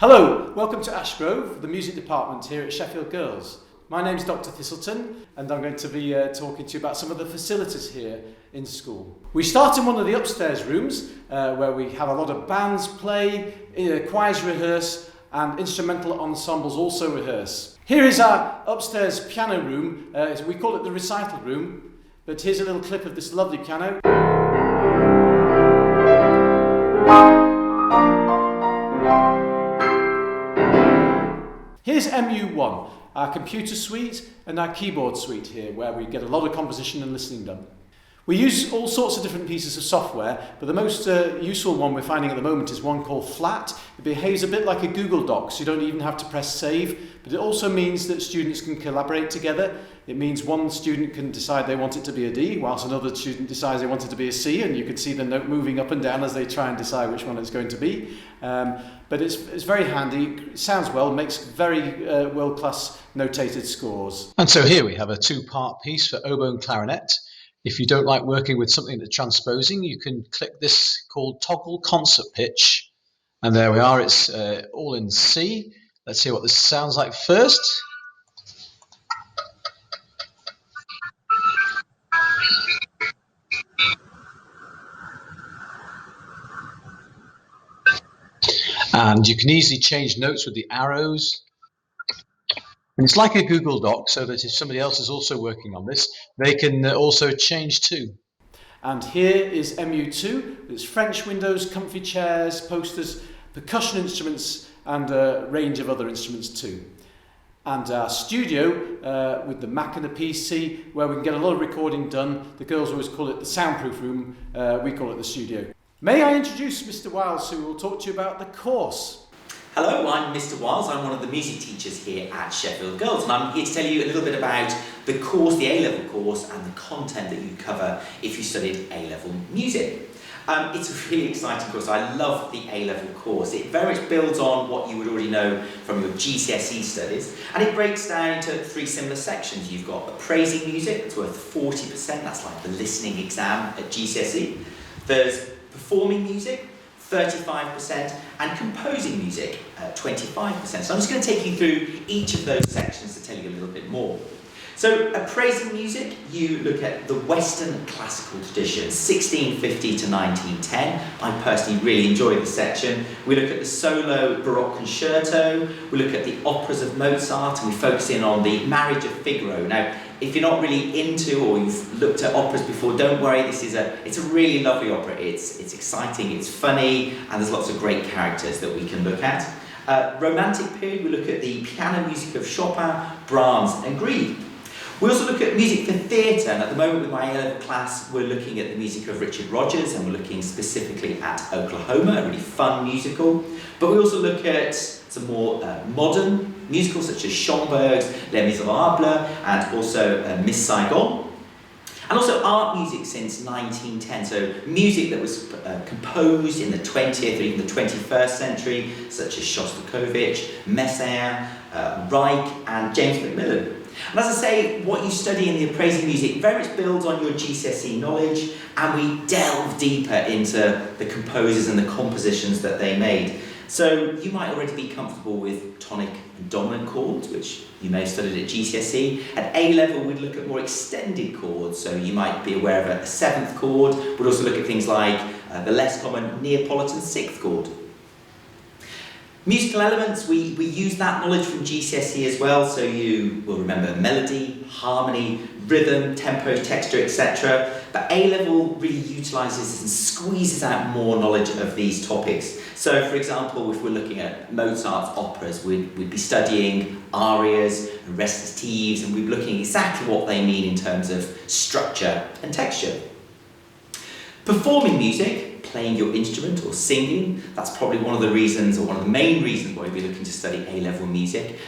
Hello, welcome to Ashgrove, the music department here at Sheffield Girls. My name's Dr. Thistleton and I'm going to be talking to you about some of the facilities here in school. We start in one of the upstairs rooms where we have a lot of bands play, choirs rehearse and instrumental ensembles also rehearse. Here is our upstairs piano room. We call it the recital room, but here's a little clip of this lovely piano. Here's MU1, our computer suite and our keyboard suite here, where we get a lot of composition and listening done. We use all sorts of different pieces of software, but the most useful one we're finding at the moment is one called Flat. It behaves a bit like a Google Docs. You don't even have to press save, but it also means that students can collaborate together. It means one student can decide they want it to be a D, whilst another student decides they want it to be a C, and you can see the note moving up and down as they try and decide which one it's going to be. But it's very handy, it sounds well, makes very world-class notated scores. And so here we have a two-part piece for oboe and clarinet. If you don't like working with something that's transposing, you can click this called toggle concert pitch. And there we are, it's all in C. Let's hear what this sounds like first. And you can easily change notes with the arrows. And it's like a Google Doc, so that if somebody else is also working on this, they can also change too. And here is MU2. It's French windows, comfy chairs, posters, percussion instruments, and a range of other instruments too. And our studio with the Mac and the PC, where we can get a lot of recording done. The girls always call it the soundproof room. We call it the studio. May I introduce Mr. Wiles, who will talk to you about the course. Hello, I'm Mr. Wiles. I'm one of the music teachers here at Sheffield Girls, and I'm here to tell you a little bit about the course, the A-level course, and the content that you cover if you studied A-level music. It's a really exciting course. I love the A-level course. It very much builds on what you would already know from your GCSE studies, and it breaks down into three similar sections. You've got appraising music, it's worth 40%, that's like the listening exam at GCSE. There's performing music, 35%, and composing music, 25%. So I'm just going to take you through each of those sections to tell you a little bit more. So appraising music, you look at the Western classical tradition, 1650 to 1910. I personally really enjoy this section. We look at the solo Baroque concerto, we look at the operas of Mozart, and we focus in on the Marriage of Figaro. Now, if you're not really into or you've looked at operas before, don't worry, it's a really lovely opera. It's exciting, it's funny, and there's lots of great characters that we can look at. Romantic period, we look at the piano music of Chopin, Brahms and Grieg. We also look at music for theatre, and at the moment with my A-level class we're looking at the music of Richard Rodgers, and we're looking specifically at Oklahoma, a really fun musical. But we also look at some more modern musicals such as Schönberg's Les Miserables and also Miss Saigon. And also art music since 1910, so music that was composed in the 20th or even the 21st century, such as Shostakovich, Messiaen, Reich and James Macmillan. And as I say, what you study in the appraising music very much builds on your GCSE knowledge, and we delve deeper into the composers and the compositions that they made. So you might already be comfortable with tonic and dominant chords, which you may have studied at GCSE. At A-level, we'd look at more extended chords, so you might be aware of a seventh chord. We'd also look at things like the less common Neapolitan sixth chord. Musical elements, we use that knowledge from GCSE as well, so you will remember melody, harmony, rhythm, tempo, texture, etc. But A-level really utilises and squeezes out more knowledge of these topics. So for example, if we're looking at Mozart's operas, we'd be studying arias and recitatives, and we'd be looking at exactly what they mean in terms of structure and texture. Performing music, playing your instrument or singing, that's probably one of the reasons, or one of the main reasons why you'd be looking to study A-level music,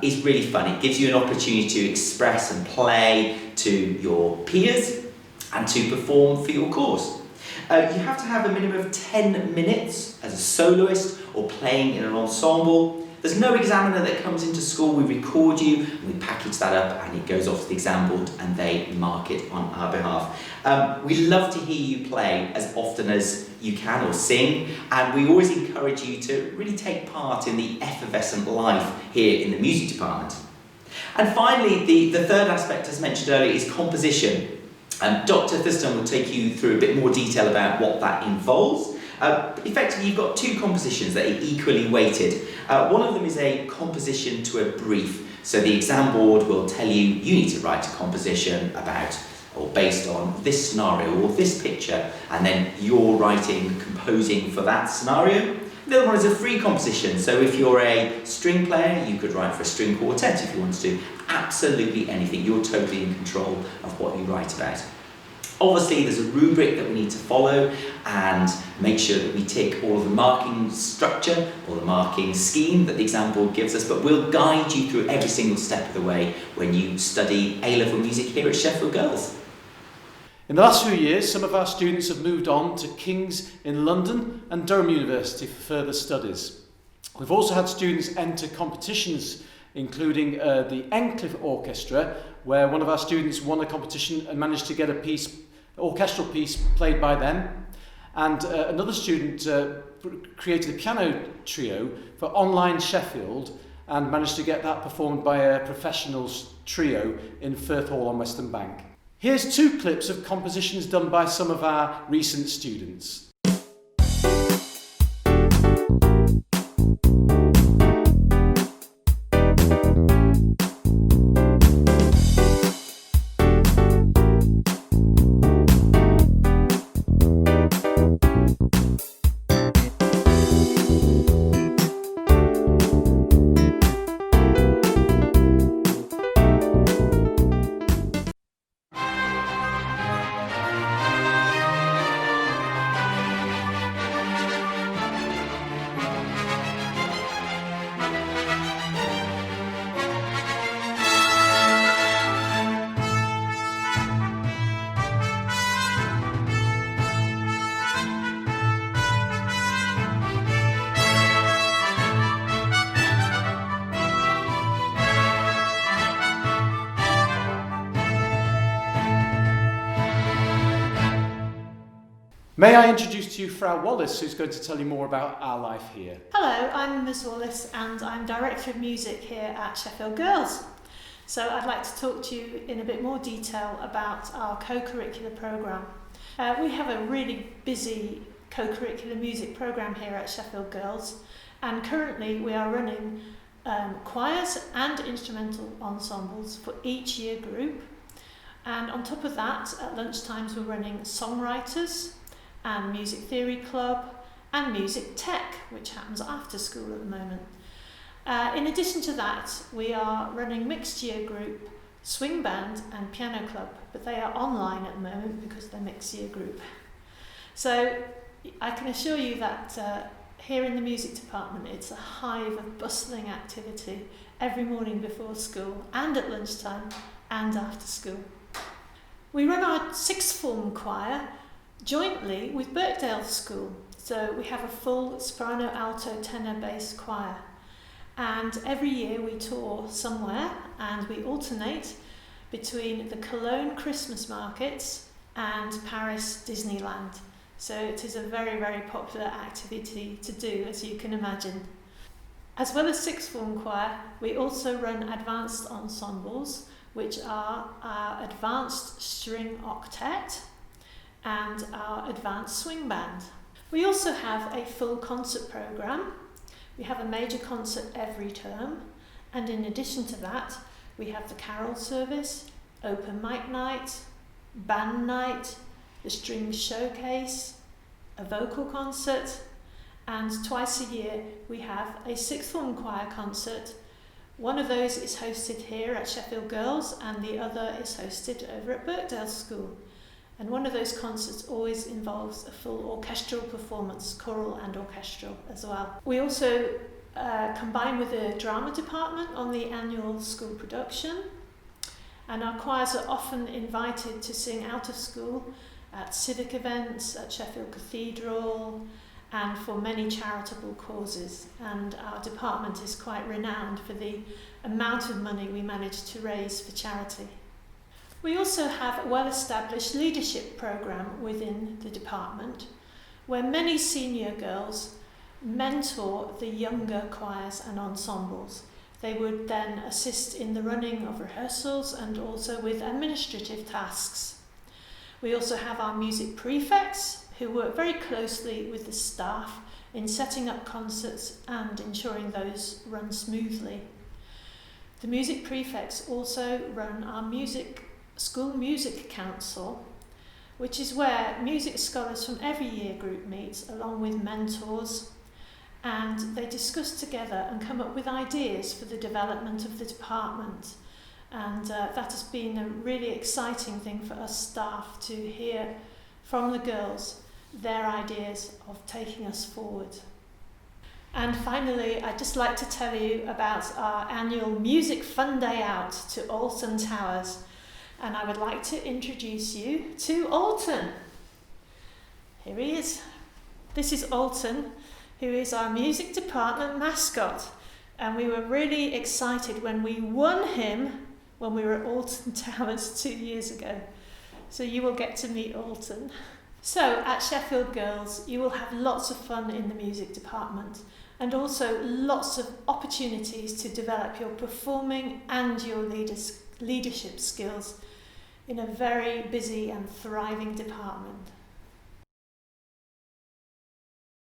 is really fun. It gives you an opportunity to express and play to your peers and to perform for your course. You have to have a minimum of 10 minutes as a soloist or playing in an ensemble. There's no examiner that comes into school. We record you, and we package that up, and it goes off to the exam board, and they mark it on our behalf. We love to hear you play as often as you can, or sing, and we always encourage you to really take part in the effervescent life here in the music department. And finally, the third aspect, as mentioned earlier, is composition. Dr. Thurston will take you through a bit more detail about what that involves. Effectively, you've got two compositions that are equally weighted. One of them is a composition to a brief. So the exam board will tell you need to write a composition about or based on this scenario or this picture, and then you're composing for that scenario. The other one is a free composition. So if you're a string player, you could write for a string quartet if you wanted to. Absolutely anything. You're totally in control of what you write about. Obviously, there's a rubric that we need to follow and make sure that we tick all of the marking structure or the marking scheme that the exam board gives us, but we'll guide you through every single step of the way when you study A-level music here at Sheffield Girls. In the last few years, some of our students have moved on to King's in London and Durham University for further studies. We've also had students enter competitions, including the Encliffe Orchestra, where one of our students won a competition and managed to get a orchestral piece played by them. And another student created a piano trio for Online Sheffield and managed to get that performed by a professional trio in Firth Hall on Western Bank. Here's two clips of compositions done by some of our recent students. May I introduce to you Frau Wallace, who's going to tell you more about our life here. Hello, I'm Ms Wallace and I'm Director of Music here at Sheffield Girls. So I'd like to talk to you in a bit more detail about our co-curricular programme. We have a really busy co-curricular music programme here at Sheffield Girls, and currently we are running choirs and instrumental ensembles for each year group. And on top of that, at lunchtimes we're running songwriters and music theory club and music tech, which happens after school at the moment. In addition to that, we are running mixed year group, swing band and piano club, but they are online at the moment because they're mixed year group. So I can assure you that here in the music department it's a hive of bustling activity every morning before school and at lunchtime and after school. We run our sixth form choir jointly with Birkdale School. So we have a full soprano, alto, tenor, bass choir. And every year we tour somewhere and we alternate between the Cologne Christmas markets and Paris Disneyland. So it is a very, very popular activity to do, as you can imagine. As well as sixth form choir, we also run advanced ensembles, which are our advanced string octet and our advanced swing band. We also have a full concert programme. We have a major concert every term, and in addition to that we have the carol service, open mic night, band night, the strings showcase, a vocal concert, and twice a year we have a sixth form choir concert. One of those is hosted here at Sheffield Girls and the other is hosted over at Birkdale School. And one of those concerts always involves a full orchestral performance, choral and orchestral as well. We also combine with the drama department on the annual school production, and our choirs are often invited to sing out of school at civic events, at Sheffield Cathedral, and for many charitable causes, and our department is quite renowned for the amount of money we manage to raise for charity. We also have a well-established leadership programme within the department where many senior girls mentor the younger choirs and ensembles. They would then assist in the running of rehearsals and also with administrative tasks. We also have our music prefects who work very closely with the staff in setting up concerts and ensuring those run smoothly. The music prefects also run our School Music Council, which is where music scholars from every year group meet along with mentors, and they discuss together and come up with ideas for the development of the department. And that has been a really exciting thing for us staff to hear from the girls their ideas of taking us forward. And finally, I'd just like to tell you about our annual Music Fun Day Out to Alton Towers. And I would like to introduce you to Alton. Here he is. This is Alton, who is our music department mascot. And we were really excited when we won him when we were at Alton Towers 2 years ago. So you will get to meet Alton. So at Sheffield Girls, you will have lots of fun in the music department and also lots of opportunities to develop your performing and your leadership skills in a very busy and thriving department.